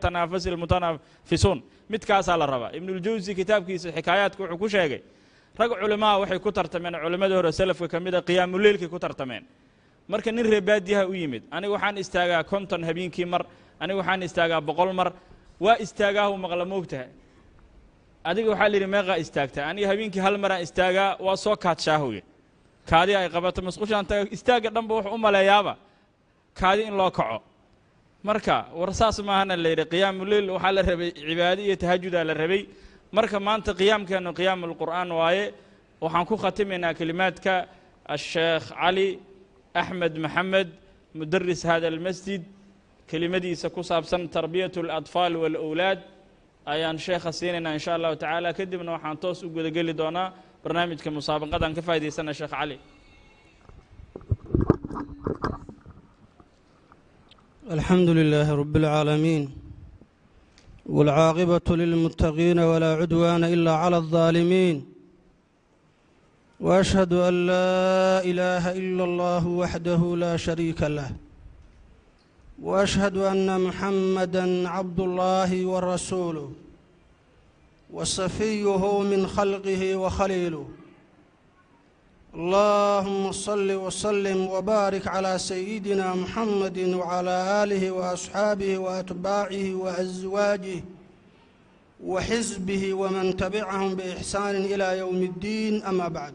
تنافس المتنافسون متكاس على الربا ابن الجوزي كتاب كيس حكايات كوحو شيغي رق علماء waxay ku tartameen culimada hore salafka kamida qiyaamul leelki ku tartameen marka nin reebaadiyaha u yimid aniga waxaan istaagaa 50 habeenkii mar aniga waxaan istaagaa 100 mar waa istaagaa oo maqla moogtahay adiga waxa la yiri meeqa istaagta aniga habeenkii hal mar aan istaagaa waa soo kaadshaahooye kaadi ay qabato masqushan istaaga dhanba wax u maleeyaaba kaadi in loo kaco marka warsaas ma ahana leeyahay qiyaamul leel waxa la rabay cibaado iyo tahajjud la rabay marka maanta qiyaamkeenu qiyaamul qur'aan waaye waxaan ku khatimaynaa kalimaadka الشيخ علي أحمد محمد مدرس هذا المسجد كلمتي سكوسابسن تربية الأطفال والأولاد أيان شيخ سيننا إن شاء الله تعالى كدبنا وحان توس وقد قلي دونا برنامج كمسابقة كفايدي سنة الشيخ علي. الحمد لله رب العالمين والعاقبة للمتقين ولا عدوان إلا على الظالمين وأشهد أن لا إله إلا الله وحده لا شريك له وأشهد أن محمدًا عبد الله ورسوله وصفيه من خلقه وخليله اللهم صل وسلم وبارك على سيدنا محمد وعلى آله وأصحابه وأتباعه وأزواجه وحزبه ومن تبعهم بإحسان إلى يوم الدين أما بعد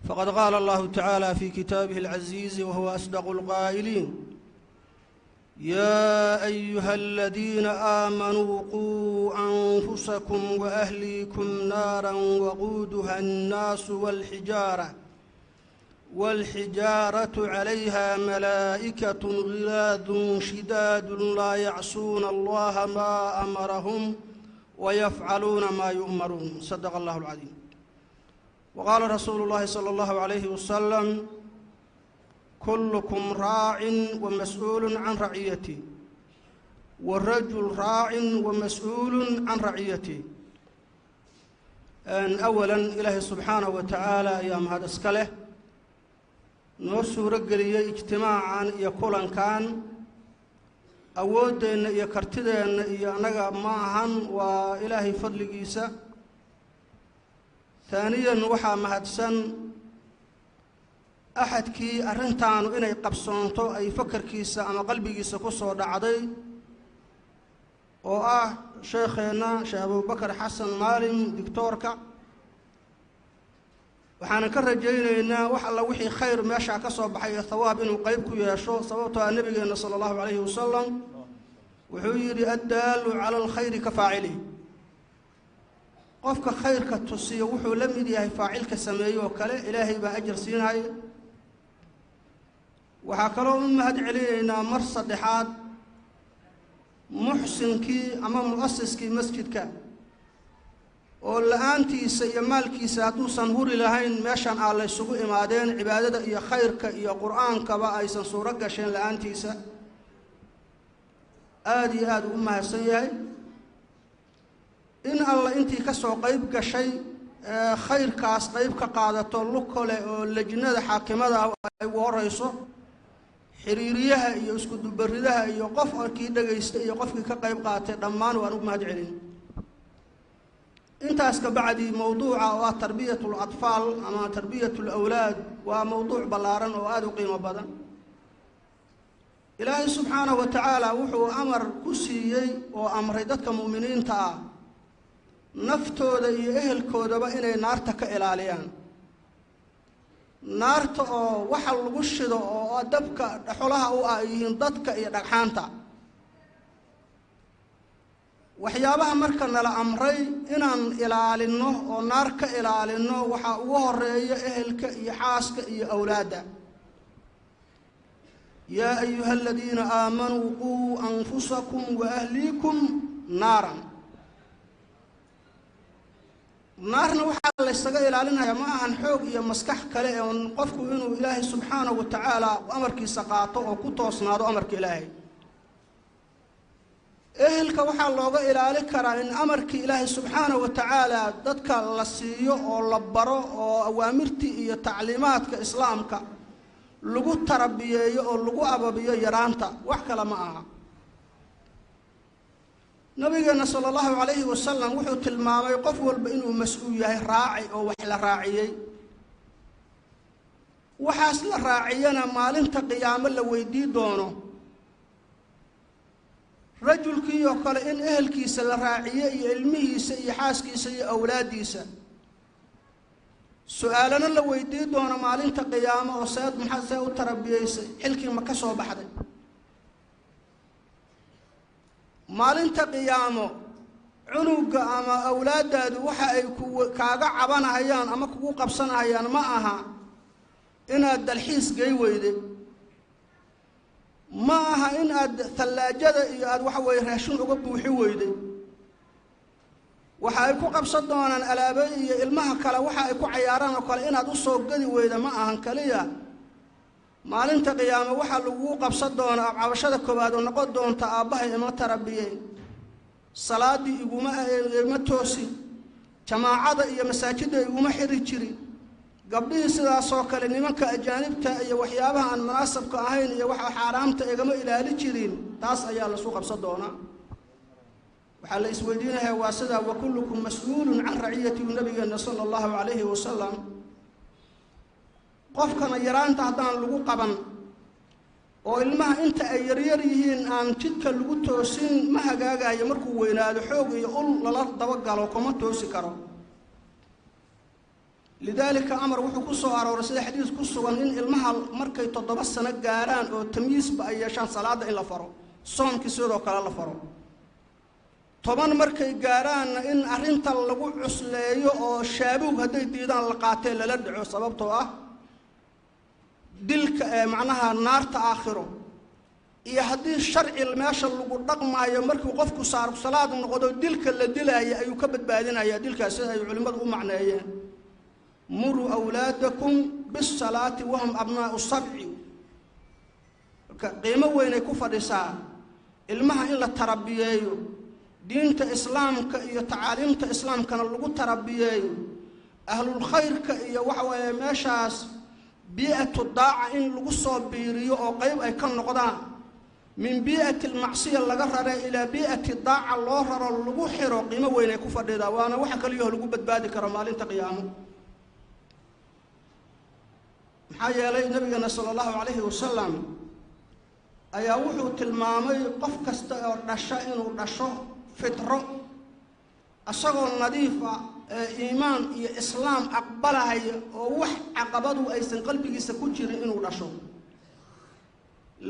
فقد قال الله تعالى في كتابه العزيز وهو أصدق القائلين يا أيها الذين آمنوا قوا أنفسكم وأهليكم نارا وقودها الناس والحجارة عليها ملائكة غلاظ شداد لا يعصون الله ما أمرهم ويفعلون ما يؤمرون صدق الله العظيم. وقال رسول الله صلى الله عليه وسلم كلكم راع ومسؤول عن رعيته والرجل راع ومسؤول عن رعيته. أن أولا إله سبحانه وتعالى أيام هذا اسكاله نوسو رجلي اجتماعا يقولن كان أودن يكرتدن ينجا معهن وإلهي فضل جيسا. ثانيا وحى مهدسن أحد كي أرنتان إنه قبصانتو أي فكر كيسا أما قلبي كيسا كسو دعدي شيخنا شيخ أبو بكر حسن مالم دكتوركا وحانا كرجينا إنا وحلا وحي خير ماشا كسو بحي ثواب إنه قيبكو ياشو صوتها النبي صلى الله عليه وسلم وحير الدال على الخير كفاعله قفك خير كتوسي وحو لم يدي فاعل كسميه وكله إلهي بأجر سيناي وحكروا مما هدع علينا مرصد حاد محسن كي أمام مؤسس كي مسجد كا ولا أنتي سيمال كي ساتو سنهور لهين ماشان على السوق إمادين عبادة يا خير ك يا قرآن كبا أيسن سورة قشين لأنتي س آدي أمها سيئة إن الله أنتي كسو قيب كشيء خير كاس قيب كقاعدة طلق لجنة حاكمة أو رئيسه حريريها يسكت بردها يقف أكيد يقف كقيب قاتل ضمان وأنو ما جعلين. أنت أسك بعدي موضوع وتربية الأطفال أما تربية الأولاد وموضوع بلارن وآدو قيمة بدن. إلهي سبحانه وتعالى وحو أمر كسيي وأمر دتك مؤمنين تا naftooda iyo ehelkoodaba inay naarta ka ilaaliyaan naarta oo waxa lagu shido oo dabka dhaxolaha u ah yihiin dadka iyo dhagxaanta waxyaabaha marka nala amray inaan ilaalino oo naar ka ilaalino waxa ugu horeeya ehelka iyo xaaska iyo awlaada yaa ayuha alladina aamanuu quu anfusakum wa ahliikum naaran نارنا وحال يستغل علينا يا ما عن حوق يا مسكح كله ونقفكوا إنه إلهي سبحانه وتعالى وأمرك سقاطه وكتوس نادو أمرك إلهي إهلك وحال الله إلى لكرا إن أمرك إلهي سبحانه وتعالى ضدك لسيو أو لبرو أو أوامرتي هي تعليمات كإسلامك لجو تربية أو لجو أبوية يرانتا وحكلا معها nabigeena sallallahu alayhi wasallam wuxuu tilmaamay qof walba inuu mas'uul yahay raaci oo wax la raaciyay waxaas la raaciyana maalinta qiyaamo la weydii doono rajulkii oo kale in ehelkiisa la raaciyay iyo ilmihiisa iyo xaaskiisa iyo awlaadiisa su'aalana la weydii doono maalinta qiyaamo oo saad maxaa u tarabiyeysay xilkii ma ka soo baxday maalinta qiyaamo cunuga ama awlaadaadu waxa ay kaaga cabanayaan ama kugu qabsanayaan ma aha inaad dalxiis gey weyday ma aha in aad talaajada iyo aad waxa weeye raashin uga buuxi weyday waxa ay ku qabsan doonaan alaabo iyo ilmaha kale waxa ay ku cayaaraan oo kale inaad u soo gadi weyda ma ahan kaliya maalinta qiyaamo waxa lagu qabsan doonaa cabashada koobaad oo noqon doonta aabahay ima tarbiyay salaadii iguma toosin jamaacada iyo masaajidda iguma xiri jirin gabdhihii sidaas oo kale nimanka ajaanibta iyo waxyaabaha aan munaasabka ahayn iyo waxa xaraamta igama ilaali jirin taas ayaa la soo qabsan doonaa waxa la isweydiinayaa waa sida wa kullukum mas'uulun an ra'iyati nabiyina sallallahu alayhi wasallam qofkana yaraanta hadaan lagu qaban oo ilmaha inta ay yaryar yihiin aan jidka lagu toosin ma hagaagayo markuu weynaado xoog iyo ul lala daba galo kuma toosi karo lidaalika amar wuxuu ku soo arooray sida xadiis ku sugan in ilmaha markay 7 sano gaaraan oo tamyiisba ay yeeshaan salaada in la faro soomkii sidoo kale la faro 10 markay gaaraan in arinta lagu cusleeyo oo shaabuug haday diidaan la qaatay lala dhaco sababtoo ah dilka macnaha naarta aakhiro iyo hadii sharci meesha lagu dhaqmaayo markii qofku saaro salaad noqdo dilka la dilaayo ayuu ka badbaadinaya dilkaas ay culimadu u macneeyeen muru awlaadakum bis salati wa hum abnaa'u sab'i ka qiimo weyn ay ku fadhisaa ilmaha in la tarabiyeeyo diinta islaamka iyo tacaaliimta islaamkana lagu tarabiyeeyo ahlul khayrka iyo waxa weeye meeshaas bi'atu daa'a in lagu soo biiriyo oo qayb ay ka noqdaan min bi'ati al-ma'siya laga raray ila bi'ati daa'a loo raro lagu xiro qiimo weyn ay ku fadhidaa waana waxa kaliya lagu badbaadi karo maalinta qiyaamo maxaa yeelay nabigeena sallallahu alayhi wasallam ayaa wuxuu tilmaamay qof kasta oo dhasha inuu dhasho fitro asagoo nadiif ah iimaan iyo islaam aqbalahay oo wax caqabadu aysan qalbigiisa ku jirin inuu dhasho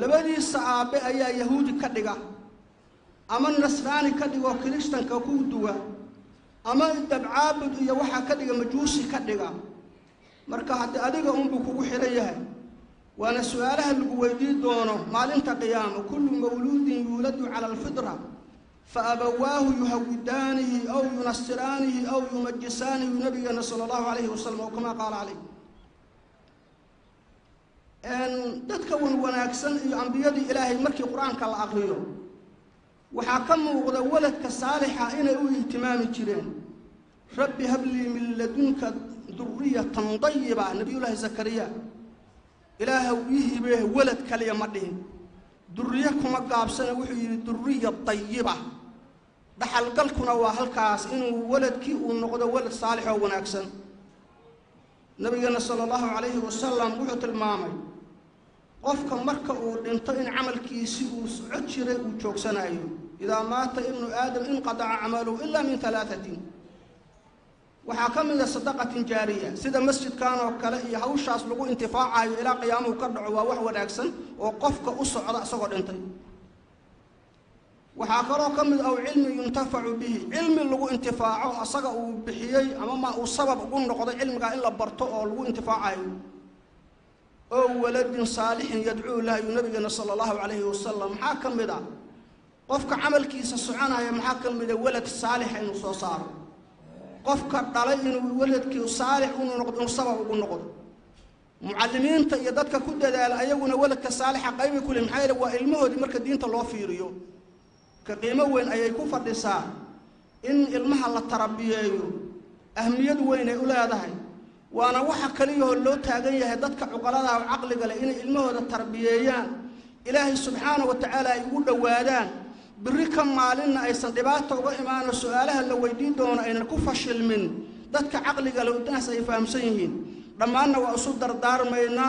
labadiisa aabe ayaa yahuudi ka dhiga ama nasraani ka dhigo kristanka ku duwa ama dabcaabud iyo waxa ka dhiga majuusi ka dhiga marka hadda adiga uun buu kugu xiran yahay waana su'aalaha lagu weydiin doono maalinta qiyaamo kullu mawludin yuladu ala al-fitra فأبواه يهودانه أو ينصرانه أو يمجسانه نبينا صلى الله عليه وسلم وكما قال عليه أن تتكون وناكسن أنبياء إلهي مركي قرآن كالأغريو وحاكموا ولد كصالحة إن أولي اهتمام الجيران ربي هب لي من لدنك ذرية طيبة نبي الله زكريا إله ويه ولد كلمة ذرية كما قابسنا وحي ذرية طيبة دحل قلكنا وهالكاس إنه ولد كي ونقضى ولد صالح وناكسن نبينا صلى الله عليه وسلم وحط المامي قفك مركة وانتين عمل كيسي وعجرة وجوكسنا إذا مات ابن آدم انقطع عمله إلا من 3 وحاكم إلى صدقة جارية سيدا مسجد كانوا كلا هوشاس لقوا انتفاعه إلى قيامه وكرعوا وحو ناكسن وقفك أسعد صغر انتين وحاكروا كم أو علم ينتفع به علم لغو انتفاعه أصغوا بحيي أمام السبب قلنا نقضي علمك إلا برطوء لغو انتفاعه أو ولد صالح يدعو له نبينا صلى الله عليه وسلم حاكم بدا قفك عمل كيس السعانة يا محاكم بدا ولد صالح إنه صار قفك دلي إنه ولدك صالح إنه نقضي السبب قلنا نقضي معلمين تيدتك كل ذلك أيونا ولدك صالح قيم كل محايل وإلمه دي مركز دين الله فيريو كقيمة وين أي كفر لسان إن المحل التربية أهمية وين أولادها وأنا وحك ليه اللو تاجيه هدتك عقلها وعقل قال إن المهد التربية إلهي سبحانه وتعالى يقول وادان بري كم مالنا أيضا دبعت وإيمان سؤالها اللي ويدين دون أين الكفشل من ذاتك عقلي قالوا الناس يفهم سيهين لما أنا وأصدر دار مينا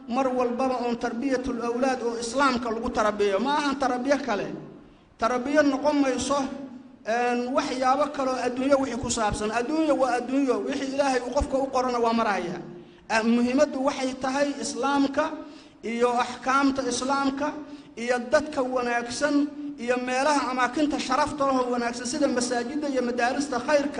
مروا البابا عن تربية الأولاد وإسلام كالغو تربية ما عن تربية كله تربية نقوم يصه وحي يابكلو الدنيا وحي كسابسن الدنيا والدنيا وحي إلهي وقفك وقرنا ومرايا مهمة وحي تهي إسلامك إيو أحكامت إسلامك إيو الدتك وناكسن إيو ميلها أماكنت شرفته وناكسن سيدا مساجد إيو مدارس خيرك